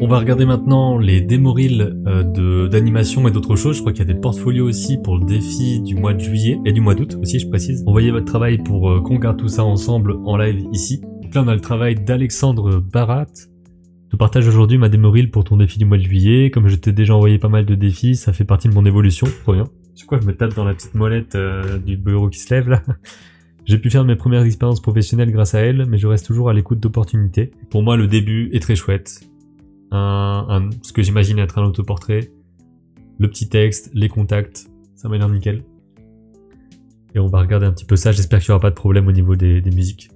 On va regarder maintenant les démo reels d'animation et d'autres choses. Je crois qu'il y a des portfolios aussi pour le défi du mois de juillet et du mois d'août aussi, je précise. Envoyez votre travail pour qu'on regarde tout ça ensemble en live ici. Donc là, on a le travail d'Alexandre Barat. Je te partage aujourd'hui ma démo reel pour ton défi du mois de juillet. Comme je t'ai déjà envoyé pas mal de défis, ça fait partie de mon évolution. Trop bien. C'est quoi, je me tape dans la petite molette du bureau qui se lève là. J'ai pu faire mes premières expériences professionnelles grâce à elle, mais je reste toujours à l'écoute d'opportunités. Pour moi, le début est très chouette. Ce que j'imagine être un autoportrait, le petit texte, les contacts, ça m'a l'air nickel. Et on va regarder un petit peu ça, j'espère qu'il n'y aura pas de problème au niveau des musiques.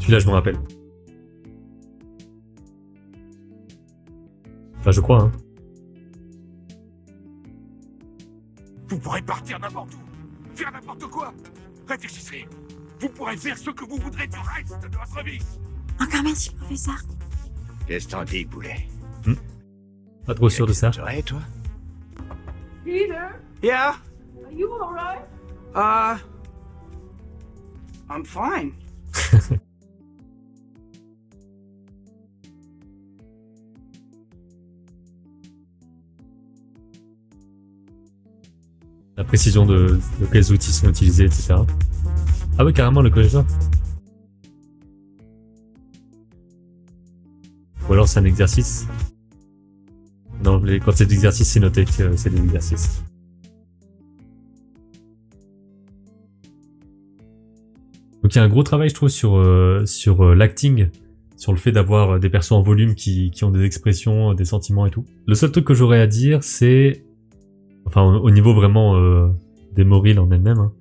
Celui-là je me rappelle. Enfin, je crois, hein. Vous pourrez partir n'importe où, faire n'importe quoi. Réfléchissez. Vous pourrez faire ce que vous voudrez du reste de votre vie. Encore merci, professeur. Qu'est-ce que t'en dis, poulet? Pas trop sûr de ça. Ça va, toi? Peter, Yeah. are you alright? I'm fine. La précision de quels outils sont utilisés, etc. Ah ouais, carrément le collège. Ou alors c'est un exercice. Non, quand c'est des exercices, c'est noté que c'est des exercices. Donc il y a un gros travail, je trouve, sur l'acting, sur le fait d'avoir des persos en volume qui ont des expressions, des sentiments et tout. Le seul truc que j'aurais à dire, c'est... Enfin, au niveau vraiment des reels en elle-même, hein,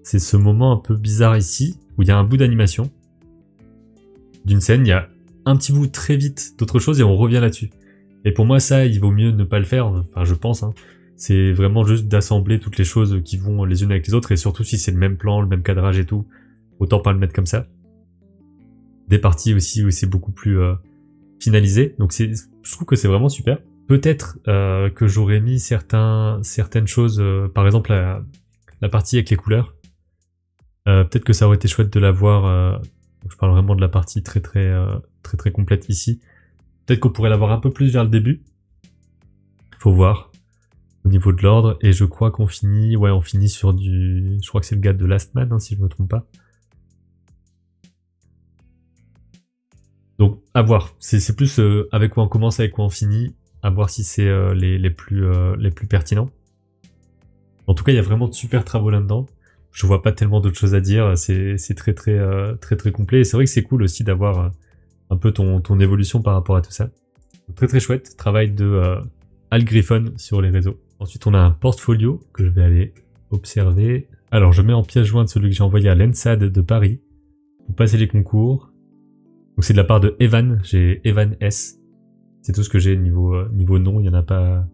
c'est ce moment un peu bizarre ici, où il y a un bout d'animation d'une scène, il y a un petit bout très vite d'autre chose et on revient là-dessus. Et pour moi, ça, il vaut mieux ne pas le faire, enfin je pense, hein. C'est vraiment juste d'assembler toutes les choses qui vont les unes avec les autres, et surtout si c'est le même plan, le même cadrage et tout, autant pas le mettre comme ça. Des parties aussi où c'est beaucoup plus finalisé, donc je trouve que c'est vraiment super. Peut-être que j'aurais mis certaines choses, par exemple la partie avec les couleurs. Peut-être que ça aurait été chouette de la voir. Je parle vraiment de la partie très complète ici. Peut-être qu'on pourrait l'avoir un peu plus vers le début. Faut voir au niveau de l'ordre. Et je crois qu'on finit, ouais, on finit sur du. Je crois que c'est le gars de Last Man, hein, si je me trompe pas. Donc à voir. C'est plus avec quoi on commence, avec quoi on finit. À voir si c'est les plus pertinents. En tout cas, il y a vraiment de super travaux là-dedans. Je vois pas tellement d'autres choses à dire. C'est très complet. Et c'est vrai que c'est cool aussi d'avoir un peu ton évolution par rapport à tout ça. Donc, très chouette. Travail de Al Griffon sur les réseaux. Ensuite, on a un portfolio que je vais aller observer. Alors, je mets en pièce jointe celui que j'ai envoyé à l'ENSAD de Paris pour passer les concours. Donc, c'est de la part de Evan. J'ai Evan S. C'est tout ce que j'ai niveau nom, il y en a pas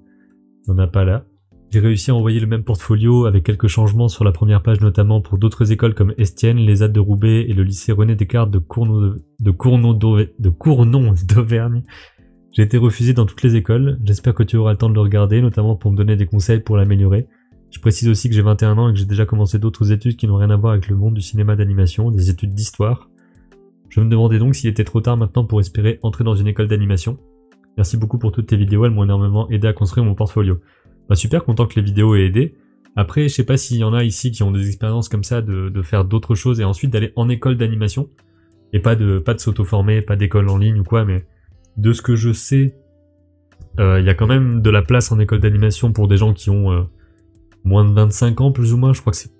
là. J'ai réussi à envoyer le même portfolio avec quelques changements sur la première page, notamment pour d'autres écoles comme Estienne, les AD de Roubaix et le lycée René Descartes de Cournon d'Auvergne. J'ai été refusé dans toutes les écoles. J'espère que tu auras le temps de le regarder, notamment pour me donner des conseils pour l'améliorer. Je précise aussi que j'ai 21 ans et que j'ai déjà commencé d'autres études qui n'ont rien à voir avec le monde du cinéma d'animation, des études d'histoire. Je me demandais donc s'il était trop tard maintenant pour espérer entrer dans une école d'animation. Merci beaucoup pour toutes tes vidéos, elles m'ont énormément aidé à construire mon portfolio. Bah super, content que les vidéos aient aidé. Après, je sais pas s'il y en a ici qui ont des expériences comme ça de faire d'autres choses et ensuite d'aller en école d'animation. Et pas de s'auto-former, pas d'école en ligne ou quoi, mais de ce que je sais, il y a quand même de la place en école d'animation pour des gens qui ont moins de 25 ans plus ou moins. Je crois que c'est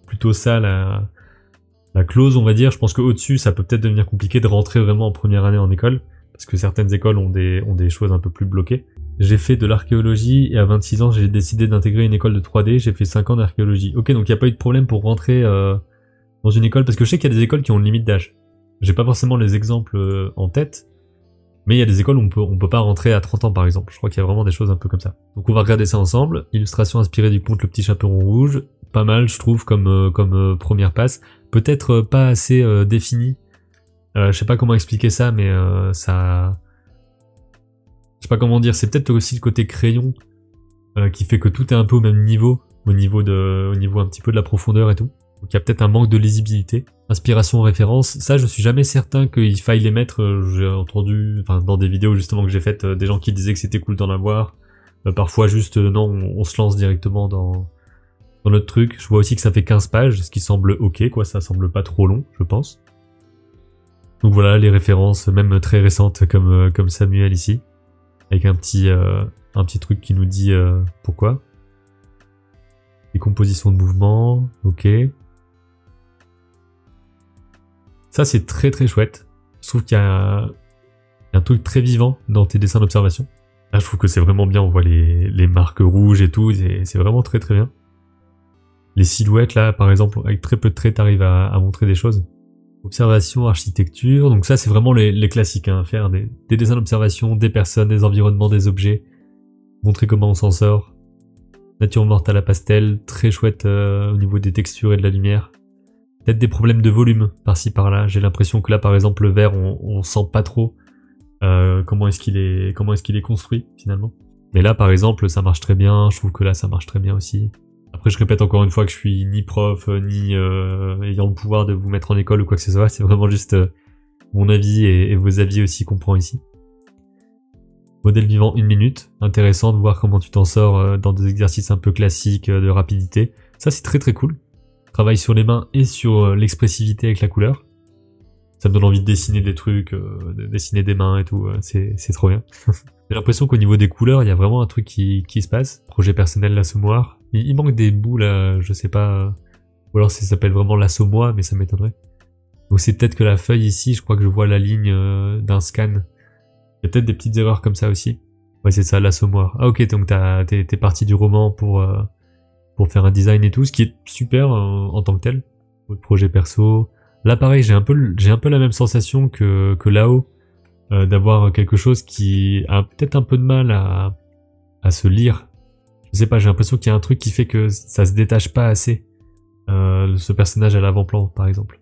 plutôt ça la clause, on va dire. Je pense qu'au-dessus, ça peut peut-être devenir compliqué de rentrer vraiment en première année en école. Parce que certaines écoles ont des choses un peu plus bloquées. J'ai fait de l'archéologie et à 26 ans, j'ai décidé d'intégrer une école de 3D. J'ai fait 5 ans d'archéologie. Ok, donc il n'y a pas eu de problème pour rentrer dans une école, parce que je sais qu'il y a des écoles qui ont une limite d'âge. J'ai pas forcément les exemples en tête, mais il y a des écoles où on peut pas rentrer à 30 ans par exemple. Je crois qu'il y a vraiment des choses un peu comme ça. Donc on va regarder ça ensemble. Illustration inspirée du conte Le Petit Chaperon Rouge. Pas mal, je trouve, comme première passe. Peut-être pas assez définie. Je sais pas comment expliquer ça, mais ça pas comment dire, c'est peut-être aussi le côté crayon qui fait que tout est un peu au même niveau, au niveau un petit peu de la profondeur et tout. Donc il y a peut-être un manque de lisibilité. Inspiration, référence, ça je suis jamais certain qu'il faille les mettre. J'ai entendu, enfin dans des vidéos justement que j'ai faites, des gens qui disaient que c'était cool d'en avoir. Parfois juste non, on se lance directement dans notre truc. Je vois aussi que ça fait 15 pages, ce qui semble ok quoi, ça semble pas trop long je pense. Donc voilà les références, même très récentes comme Samuel ici, avec un petit truc qui nous dit pourquoi. Les compositions de mouvement, ok. Ça c'est très très chouette. Je trouve qu'il y a un truc très vivant dans tes dessins d'observation. Là je trouve que c'est vraiment bien, on voit les marques rouges et tout, c'est vraiment très très bien. Les silhouettes là par exemple, avec très peu de traits t'arrives à montrer des choses. Observation, architecture, donc ça c'est vraiment les classiques, hein, faire des dessins d'observation, des personnes, des environnements, des objets, montrer comment on s'en sort. Nature morte à la pastel, très chouette au niveau des textures et de la lumière. Peut-être des problèmes de volume par-ci par-là. J'ai l'impression que là par exemple le vert on sent pas trop comment est-ce qu'il est construit finalement. Mais là par exemple ça marche très bien, je trouve que là ça marche très bien aussi. Après je répète encore une fois que je suis ni prof ni ayant le pouvoir de vous mettre en école ou quoi que ce soit, c'est vraiment juste mon avis et vos avis aussi qu'on prend ici. Modèle vivant 1 minute, intéressant de voir comment tu t'en sors dans des exercices un peu classiques de rapidité. Ça c'est très très cool. Travaille sur les mains et sur l'expressivité avec la couleur. Ça me donne envie de dessiner des trucs, de dessiner des mains et tout, c'est trop bien. J'ai l'impression qu'au niveau des couleurs, il y a vraiment un truc qui se passe. Projet personnel l'assommoir. Il manque des bouts là, je sais pas, ou alors ça s'appelle vraiment l'assommoir, mais ça m'étonnerait. Donc c'est peut-être que la feuille ici, je crois que je vois la ligne d'un scan. Il y a peut-être des petites erreurs comme ça aussi. Ouais c'est ça, l'assommoir. Ah ok, donc t'es parti du roman pour faire un design et tout, ce qui est super en tant que tel. Votre projet perso. Là pareil, j'ai un peu la même sensation que là-haut, d'avoir quelque chose qui a peut-être un peu de mal à se lire. Je sais pas, j'ai l'impression qu'il y a un truc qui fait que ça se détache pas assez, ce personnage à l'avant-plan par exemple.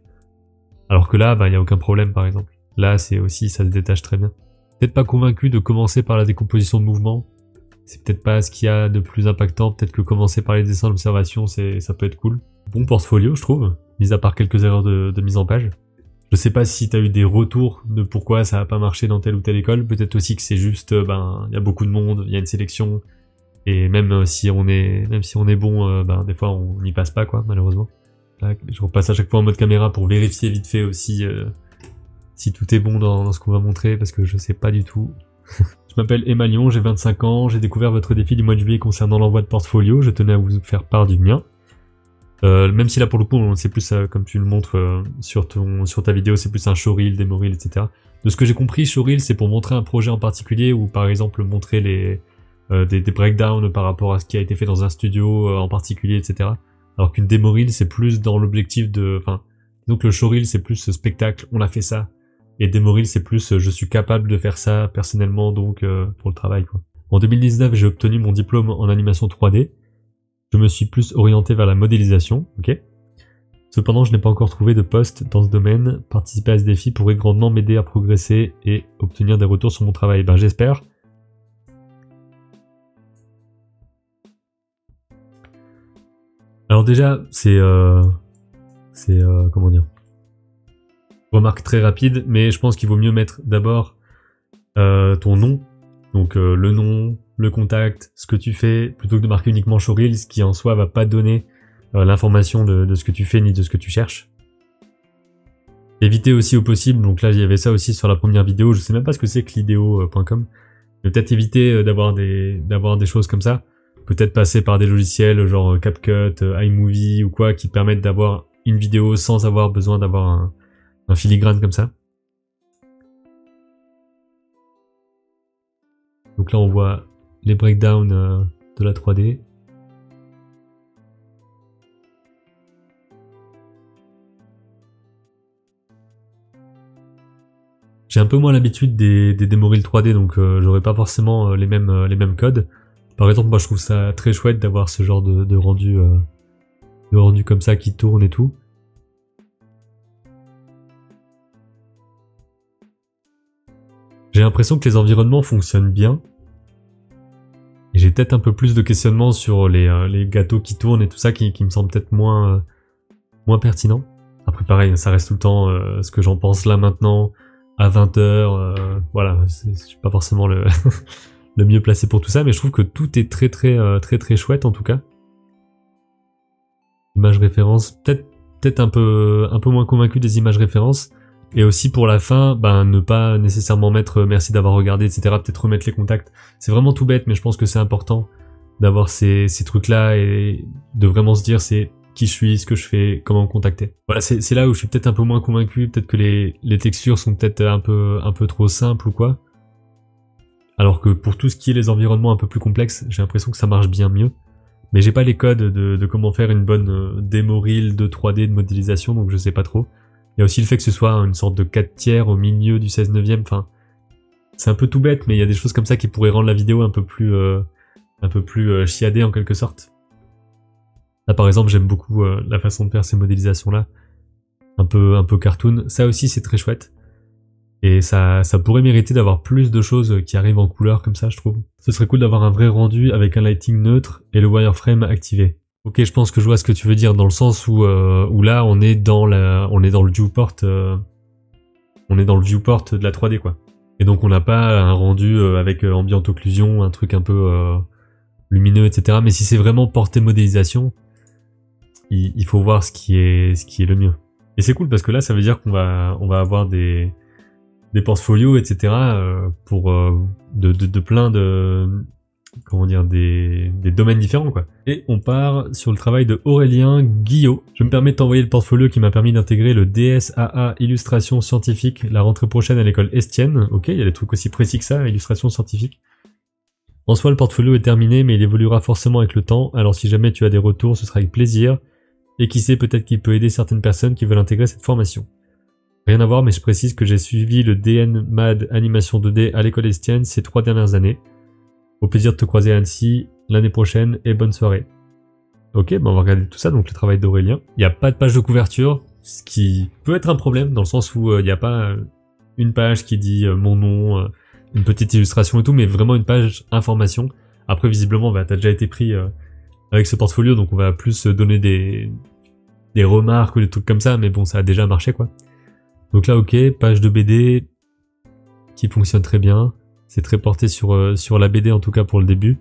Alors que là, il y a aucun problème par exemple. Là c'est aussi, ça se détache très bien. Peut-être pas convaincu de commencer par la décomposition de mouvement. C'est peut-être pas ce qu'il y a de plus impactant, peut-être que commencer par les dessins d'observation, ça peut être cool. Bon portfolio, je trouve, mis à part quelques erreurs de mise en page. Je sais pas si t'as eu des retours de pourquoi ça a pas marché dans telle ou telle école, peut-être aussi que c'est juste, il y a beaucoup de monde, il y a une sélection, et même si on est bon, des fois on n'y passe pas quoi, malheureusement. Là, je repasse à chaque fois en mode caméra pour vérifier vite fait aussi si tout est bon dans ce qu'on va montrer, parce que je sais pas du tout. Je m'appelle Emma Lyon, j'ai 25 ans, j'ai découvert votre défi du mois de juillet concernant l'envoi de portfolio, je tenais à vous faire part du mien. Même si là pour le coup c'est plus comme tu le montres sur ta vidéo, c'est plus un showreel, démoreel, etc. De ce que j'ai compris, showreel c'est pour montrer un projet en particulier, ou par exemple montrer des breakdowns par rapport à ce qui a été fait dans un studio en particulier, etc. Alors qu'une démoreel c'est plus dans l'objectif donc le showreel c'est plus ce spectacle, on a fait ça. Et démoreel c'est plus je suis capable de faire ça personnellement, donc pour le travail quoi. En 2019 j'ai obtenu mon diplôme en animation 3D. Je me suis plus orienté vers la modélisation, ok. Cependant, je n'ai pas encore trouvé de poste dans ce domaine. Participer à ce défi pourrait grandement m'aider à progresser et obtenir des retours sur mon travail. J'espère. Alors déjà, c'est comment dire, remarque très rapide, mais je pense qu'il vaut mieux mettre d'abord ton nom, donc le nom, le contact, ce que tu fais, plutôt que de marquer uniquement showreel, ce qui en soi va pas donner l'information de ce que tu fais ni de ce que tu cherches. Éviter aussi au possible, donc là il y avait ça aussi sur la première vidéo, je sais même pas ce que c'est que l'ideo.com, mais peut-être éviter d'avoir des choses comme ça, peut-être passer par des logiciels genre CapCut, iMovie ou quoi, qui permettent d'avoir une vidéo sans avoir besoin d'avoir un filigrane comme ça. Donc là on voit les breakdowns de la 3D. J'ai un peu moins l'habitude des démoreel 3D, donc j'aurais pas forcément les mêmes codes. Par exemple, moi je trouve ça très chouette d'avoir ce genre de rendu comme ça qui tourne et tout. J'ai l'impression que les environnements fonctionnent bien. Et j'ai peut-être un peu plus de questionnements sur les gâteaux qui tournent et tout ça qui me semblent peut-être moins pertinents. Après pareil, ça reste tout le temps ce que j'en pense là maintenant, à 20h, voilà, je suis pas forcément le, le mieux placé pour tout ça, mais je trouve que tout est très chouette en tout cas. Images références, peut-être un peu moins convaincu des images références. Et aussi pour la fin, ben ne pas nécessairement mettre merci d'avoir regardé, etc. Peut-être remettre les contacts. C'est vraiment tout bête, mais je pense que c'est important d'avoir ces trucs-là et de vraiment se dire c'est qui je suis, ce que je fais, comment me contacter. Voilà, c'est là où je suis peut-être un peu moins convaincu. Peut-être que les textures sont peut-être un peu trop simples ou quoi. Alors que pour tout ce qui est les environnements un peu plus complexes, j'ai l'impression que ça marche bien mieux. Mais j'ai pas les codes de comment faire une bonne démo reel de 3D de modélisation, donc je sais pas trop. Il y a aussi le fait que ce soit une sorte de 4/3 au milieu du 16/9, enfin, c'est un peu tout bête, mais il y a des choses comme ça qui pourraient rendre la vidéo un peu plus chiadée en quelque sorte. Là par exemple, j'aime beaucoup la façon de faire ces modélisations-là, un peu cartoon. Ça aussi c'est très chouette. Et ça pourrait mériter d'avoir plus de choses qui arrivent en couleur comme ça, je trouve. Ce serait cool d'avoir un vrai rendu avec un lighting neutre et le wireframe activé. Ok, je pense que je vois ce que tu veux dire dans le sens où là on est dans le viewport, on est dans le viewport de la 3D quoi. Et donc on n'a pas un rendu avec ambient occlusion, un truc un peu lumineux, etc. Mais si c'est vraiment porté modélisation, il faut voir ce qui est le mieux. Et c'est cool parce que là ça veut dire qu'on va avoir des portfolios, etc. Pour de plein de comment dire des domaines différents quoi. Et on part sur le travail de Aurélien Guillot. Je me permets de t'envoyer le portfolio qui m'a permis d'intégrer le DSAA illustration scientifique la rentrée prochaine à l'école Estienne. Ok, il y a des trucs aussi précis que ça, illustration scientifique. En soi, le portfolio est terminé, mais il évoluera forcément avec le temps. Alors si jamais tu as des retours, ce sera avec plaisir. Et qui sait, peut-être qu'il peut aider certaines personnes qui veulent intégrer cette formation. Rien à voir, mais je précise que j'ai suivi le DN MAD animation 2D à l'école Estienne ces 3 dernières années. Au plaisir de te croiser à Annecy l'année prochaine et bonne soirée. Ok, ben on va regarder tout ça, donc le travail d'Aurélien. Il n'y a pas de page de couverture, ce qui peut être un problème dans le sens où il n'y a pas une page qui dit mon nom, une petite illustration et tout, mais vraiment une page information. Après visiblement, bah, t'as déjà été pris avec ce portfolio, donc on va plus donner des remarques ou des trucs comme ça, mais bon, ça a déjà marché quoi. Donc là, ok, page de BD qui fonctionne très bien. C'est très porté sur la BD en tout cas pour le début.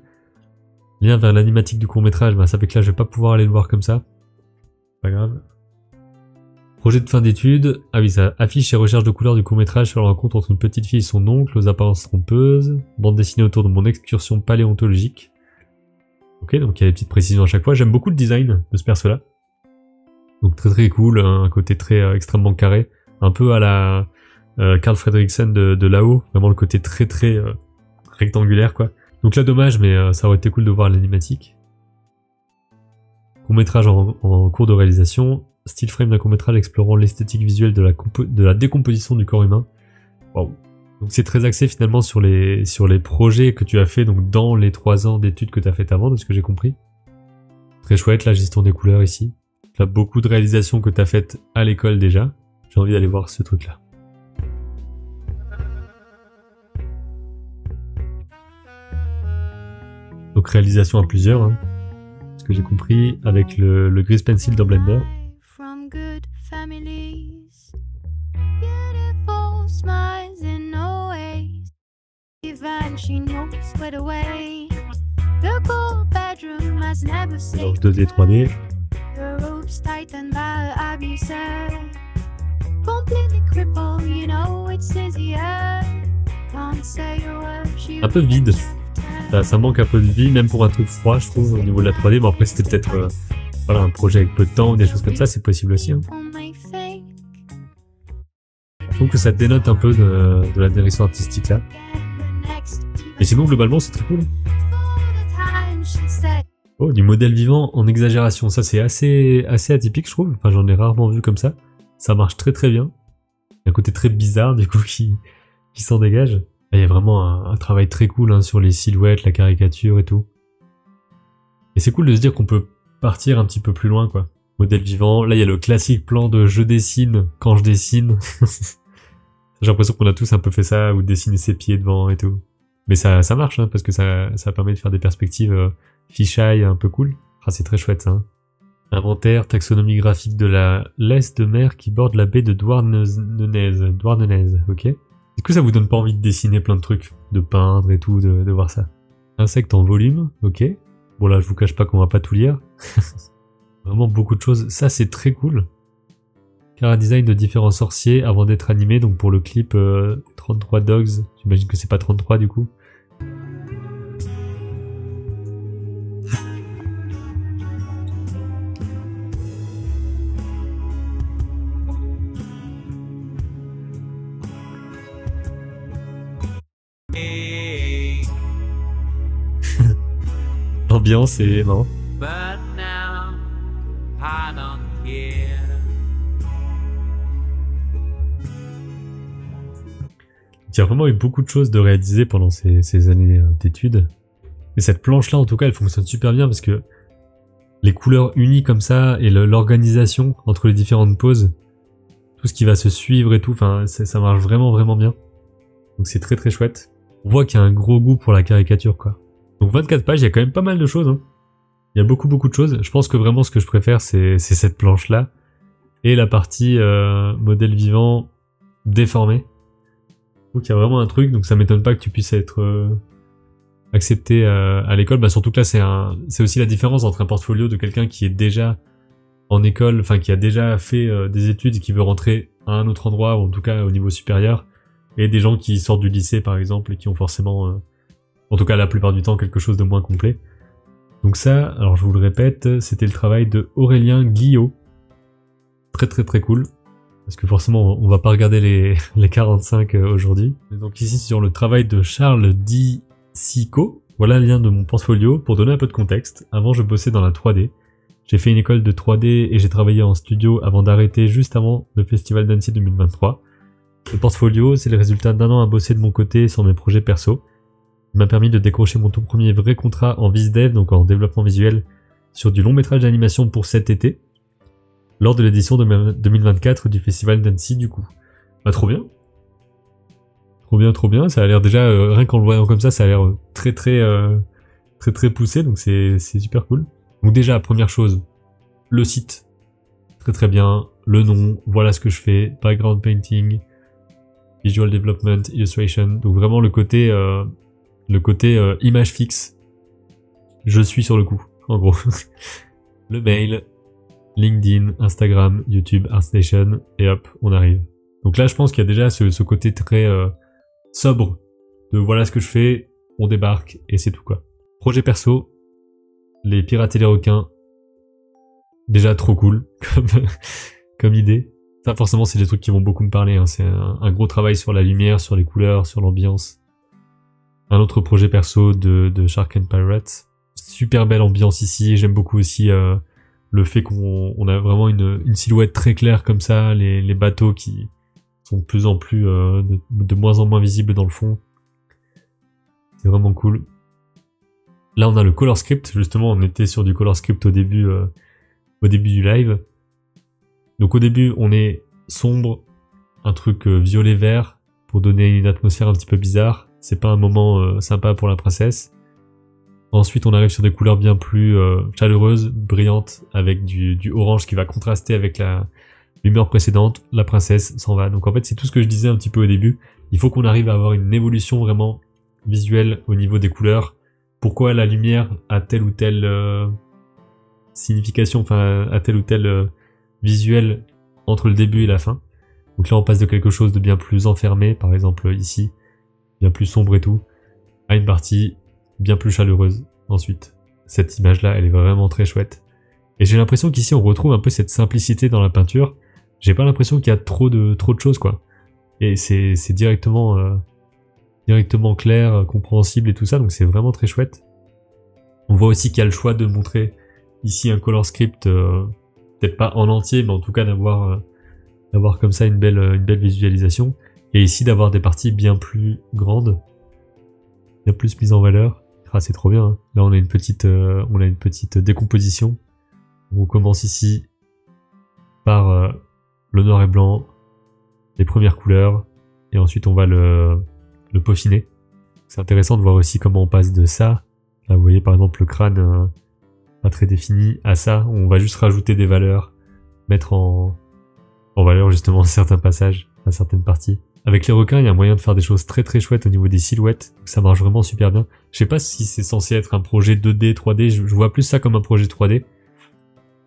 Lien vers l'animatique du court-métrage, bah ça fait que là je vais pas pouvoir aller le voir comme ça. Pas grave. Projet de fin d'études. Ah oui, ça affiche et recherche de couleurs du court-métrage sur la rencontre entre une petite fille et son oncle aux apparences trompeuses. Bande dessinée autour de mon excursion paléontologique. Ok, donc il y a des petites précisions à chaque fois. J'aime beaucoup le design de ce perso-là. Donc très cool, un côté très extrêmement carré. Un peu à la Carl Fredricksen de là-haut, vraiment le côté très rectangulaire quoi. Donc là dommage, mais ça aurait été cool de voir l'animatique. Court-métrage en cours de réalisation, style frame d'un court-métrage explorant l'esthétique visuelle de la décomposition du corps humain. Waouh. Donc c'est très axé finalement sur les projets que tu as fait donc dans les 3 ans d'études que tu as fait avant, de ce que j'ai compris. Très chouette, la gestion des couleurs ici. Tu as beaucoup de réalisations que tu as faites à l'école déjà. J'ai envie d'aller voir ce truc là. Donc réalisation à plusieurs, hein, ce que j'ai compris, avec le Grease Pencil dans Blender. From good families, beautiful smiles in no ways. Even she knows where the way. The cold bedroom has never seen. 2D, 3D. The ropes tightened by abuser. Completely crippled, you know it's easier. Can't say a word. Un peu vide. Ça manque un peu de vie, même pour un truc froid, je trouve, au niveau de la 3D. Mais après, c'était peut-être voilà, un projet avec peu de temps ou des choses comme ça, c'est possible aussi. Hein. Je trouve que ça dénote un peu de la direction artistique là. Et sinon, globalement, c'est très cool. Oh, du modèle vivant en exagération. Ça, c'est assez atypique, je trouve. Enfin, j'en ai rarement vu comme ça. Ça marche très bien. Il y a un côté très bizarre, du coup, qui s'en dégage. Il y a vraiment un travail très cool hein, sur les silhouettes, la caricature et tout. Et c'est cool de se dire qu'on peut partir un petit peu plus loin, quoi. Modèle vivant. Là, il y a le classique plan de je dessine quand je dessine. J'ai l'impression qu'on a tous un peu fait ça, ou dessiner ses pieds devant et tout. Mais ça marche, hein, parce que ça permet de faire des perspectives fisheye un peu cool. Ah, c'est très chouette, ça. Hein. Inventaire, taxonomie graphique de la laisse de mer qui borde la baie de Douarnenez, ok. Est-ce que ça vous donne pas envie de dessiner plein de trucs, de peindre et tout, de voir ça? Insectes en volume, ok. Bon là, je vous cache pas qu'on va pas tout lire. Vraiment beaucoup de choses. Ça, c'est très cool. Chara-design de différents sorciers avant d'être animés, donc pour le clip 33 Dogs. J'imagine que c'est pas 33 du coup. L'ambiance est... non. But now I don't care. Il y a vraiment eu beaucoup de choses de réaliser pendant ces années d'études. Et cette planche-là, en tout cas, elle fonctionne super bien parce que les couleurs unies comme ça et l'organisation entre les différentes poses, tout ce qui va se suivre et tout, enfin, ça marche vraiment, vraiment bien. Donc c'est très très chouette. On voit qu'il y a un gros goût pour la caricature, quoi. Donc 24 pages, il y a quand même pas mal de choses. Hein. Il y a beaucoup beaucoup de choses. Je pense que vraiment ce que je préfère, c'est cette planche-là. Et la partie modèle vivant déformé. Donc il y a vraiment un truc, donc ça m'étonne pas que tu puisses être accepté à l'école. Bah, surtout que là, c'est aussi la différence entre un portfolio de quelqu'un qui est déjà en école, enfin qui a déjà fait des études et qui veut rentrer à un autre endroit, ou en tout cas au niveau supérieur, et des gens qui sortent du lycée par exemple et qui ont forcément... en tout cas, la plupart du temps, quelque chose de moins complet. Donc ça, alors je vous le répète, c'était le travail de Aurélien Guillot. Très très très cool. Parce que forcément, on va pas regarder les 45 aujourd'hui. Donc ici, sur le travail de Charles Di Sico. Voilà le lien de mon portfolio. Pour donner un peu de contexte, avant je bossais dans la 3D. J'ai fait une école de 3D et j'ai travaillé en studio avant d'arrêter juste avant le Festival d'Annecy 2023. Le portfolio, c'est le résultat d'un an à bosser de mon côté sur mes projets perso. Il m'a permis de décrocher mon tout premier vrai contrat en VisDev, donc en développement visuel, sur du long métrage d'animation pour cet été, lors de l'édition 2024 du Festival d'Annecy du coup. Bah trop bien. Trop bien, ça a l'air déjà, rien qu'en le voyant comme ça a l'air très poussé, donc c'est super cool. Donc déjà, première chose, le site, très bien, le nom, voilà ce que je fais, background painting, visual development, illustration, donc vraiment le côté image fixe, je suis sur le coup, en gros. Le mail, LinkedIn, Instagram, YouTube, ArtStation, et hop, on arrive. Donc là, je pense qu'il y a déjà ce côté très sobre, de voilà ce que je fais, on débarque, et c'est tout quoi. Projet perso, les pirates et les requins, déjà trop cool, comme idée. Ça forcément, c'est des trucs qui vont beaucoup me parler, hein. C'est un gros travail sur la lumière, sur les couleurs, sur l'ambiance. Un autre projet perso de Shark and Pirates. Super belle ambiance ici. J'aime beaucoup aussi le fait qu'on a vraiment une silhouette très claire comme ça. Les bateaux qui sont de plus en plus de moins en moins visibles dans le fond. C'est vraiment cool. Là, on a le color script. Justement, on était sur du color script au début du live. Donc au début, on est sombre, un truc violet-vert pour donner une atmosphère un petit peu bizarre. C'est pas un moment sympa pour la princesse. Ensuite, on arrive sur des couleurs bien plus chaleureuses, brillantes, avec du orange qui va contraster avec l'humeur précédente. La princesse s'en va. Donc en fait, c'est tout ce que je disais un petit peu au début. Il faut qu'on arrive à avoir une évolution vraiment visuelle au niveau des couleurs. Pourquoi la lumière a telle ou telle signification, enfin a tel ou tel visuel entre le début et la fin. Donc là, on passe de quelque chose de bien plus enfermé, par exemple ici, bien plus sombre et tout, à une partie bien plus chaleureuse ensuite. Cette image-là, elle est vraiment très chouette. Et j'ai l'impression qu'ici, on retrouve un peu cette simplicité dans la peinture. J'ai pas l'impression qu'il y a trop de choses, quoi. Et c'est directement clair, compréhensible et tout ça, donc c'est vraiment très chouette. On voit aussi qu'il y a le choix de montrer ici un color script, peut-être pas en entier, mais en tout cas d'avoir comme ça une belle visualisation. Et ici d'avoir des parties bien plus grandes, bien plus mises en valeur. Ah, c'est trop bien, hein. Là on a une petite décomposition. On commence ici par le noir et blanc, les premières couleurs, et ensuite on va le peaufiner. C'est intéressant de voir aussi comment on passe de ça, là vous voyez par exemple le crâne pas très défini, à ça, où on va juste rajouter des valeurs, mettre en valeur justement certains passages, à certaines parties. Avec les requins, il y a moyen de faire des choses très très chouettes au niveau des silhouettes, ça marche vraiment super bien. Je sais pas si c'est censé être un projet 2D, 3D, je vois plus ça comme un projet 3D.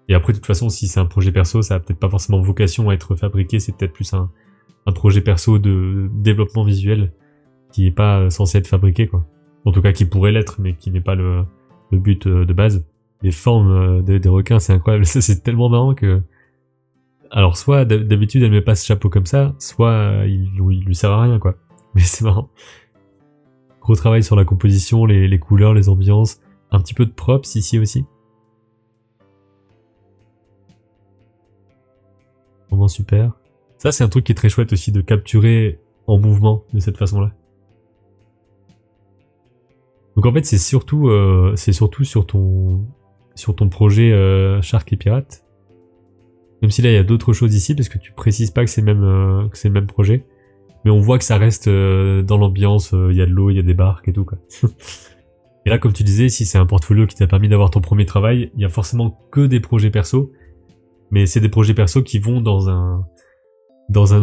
Et après de toute façon, si c'est un projet perso, ça a peut-être pas forcément vocation à être fabriqué, c'est peut-être plus un projet perso de développement visuel qui est pas censé être fabriqué quoi. En tout cas qui pourrait l'être, mais qui n'est pas le but de base. Les formes des requins, c'est incroyable, ça c'est tellement marrant que... Alors soit d'habitude elle met pas ce chapeau comme ça, soit il lui sert à rien quoi. Mais c'est marrant. Gros travail sur la composition, les couleurs, les ambiances, un petit peu de props ici aussi. Vraiment super. Ça c'est un truc qui est très chouette aussi de capturer en mouvement de cette façon-là. Donc en fait c'est surtout sur ton projet Shark et Pirate. Même si là il y a d'autres choses ici parce que tu précises pas que c'est le même projet, mais on voit que ça reste dans l'ambiance. Il y a de l'eau, il y a des barques et tout quoi. Et là comme tu disais, si c'est un portfolio qui t'a permis d'avoir ton premier travail, il y a forcément que des projets perso, mais c'est des projets perso qui vont dans un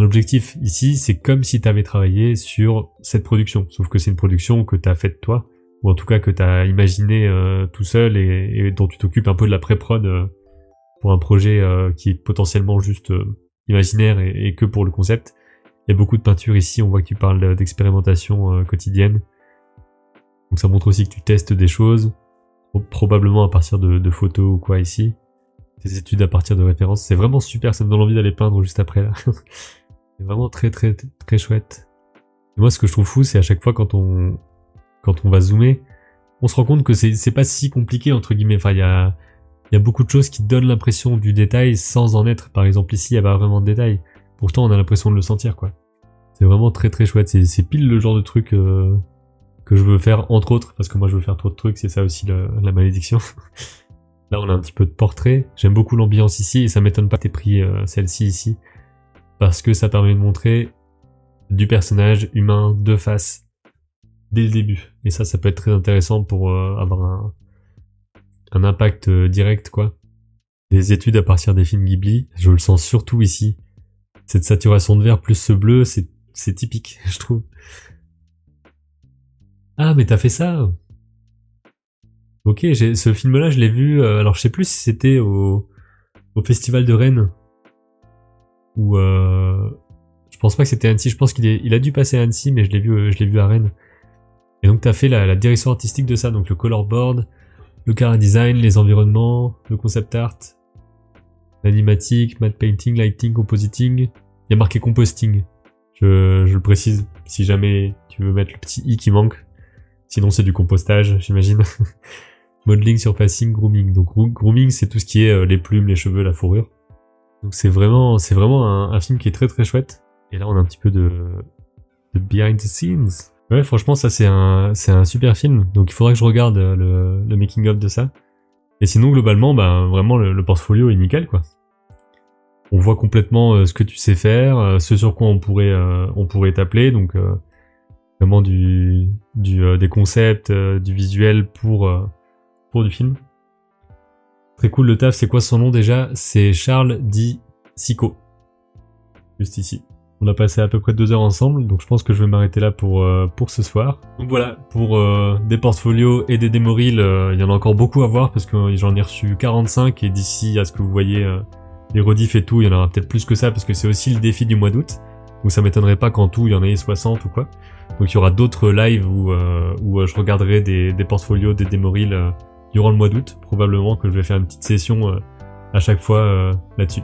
objectif. Ici c'est comme si tu avais travaillé sur cette production, sauf que c'est une production que tu as faite toi, ou en tout cas que tu as imaginé tout seul et dont tu t'occupes un peu de la pré-prod. Pour un projet qui est potentiellement juste imaginaire et que pour le concept. Il y a beaucoup de peinture ici, on voit que tu parles d'expérimentation quotidienne. Donc ça montre aussi que tu testes des choses, probablement à partir de photos ou quoi ici. Tes études à partir de références, c'est vraiment super, ça me donne envie d'aller peindre juste après là. C'est vraiment très très très chouette. Et moi ce que je trouve fou, c'est à chaque fois quand on va zoomer, on se rend compte que c'est pas si compliqué entre guillemets, enfin il y a beaucoup de choses qui donnent l'impression du détail sans en être. Par exemple ici, il n'y a pas vraiment de détail. Pourtant, on a l'impression de le sentir, quoi. C'est vraiment très très chouette. C'est pile le genre de truc que je veux faire, entre autres, parce que moi je veux faire trop de trucs, c'est ça aussi la malédiction. Là, on a un petit peu de portrait. J'aime beaucoup l'ambiance ici, et ça m'étonne pas que t'aies pris celle-ci ici, parce que ça permet de montrer du personnage humain de face dès le début. Et ça peut être très intéressant pour avoir un impact direct quoi. Des études à partir des films Ghibli, je le sens surtout ici. Cette saturation de vert plus ce bleu, c'est typique, je trouve. Ah mais t'as fait ça. Ok, ce film-là je l'ai vu, alors je sais plus si c'était au festival de Rennes, ou je pense pas que c'était Annecy, je pense qu'il a dû passer à Annecy, mais je l'ai vu à Rennes. Et donc t'as fait la direction artistique de ça, donc le colorboard, le chara design, les environnements, le concept art, l'animatique, matte painting, lighting, compositing. Il y a marqué composting. Je le précise si jamais tu veux mettre le petit i qui manque. Sinon c'est du compostage, j'imagine. Modeling, surfacing, grooming. Donc grooming c'est tout ce qui est les plumes, les cheveux, la fourrure. Donc c'est vraiment un film qui est très très chouette. Et là on a un petit peu de behind the scenes. Ouais, franchement, ça c'est un super film, donc il faudra que je regarde le making of de ça. Et sinon, globalement, vraiment le portfolio est nickel, quoi. On voit complètement ce que tu sais faire, ce sur quoi on pourrait t'appeler, donc vraiment des concepts, du visuel pour du film. Très cool le taf. C'est quoi son nom déjà? C'est Charles Di Sico, juste ici. On a passé à peu près 2 heures ensemble, donc je pense que je vais m'arrêter là pour ce soir. Donc voilà, pour des portfolios et des démo-reels, il y en a encore beaucoup à voir parce que j'en ai reçu 45 et d'ici à ce que vous voyez les rediffs et tout, il y en aura peut-être plus que ça parce que c'est aussi le défi du mois d'août. Donc ça m'étonnerait pas qu'en tout il y en ait 60 ou quoi. Donc il y aura d'autres lives où je regarderai des portfolios, des démo-reels durant le mois d'août. Probablement que je vais faire une petite session à chaque fois là-dessus.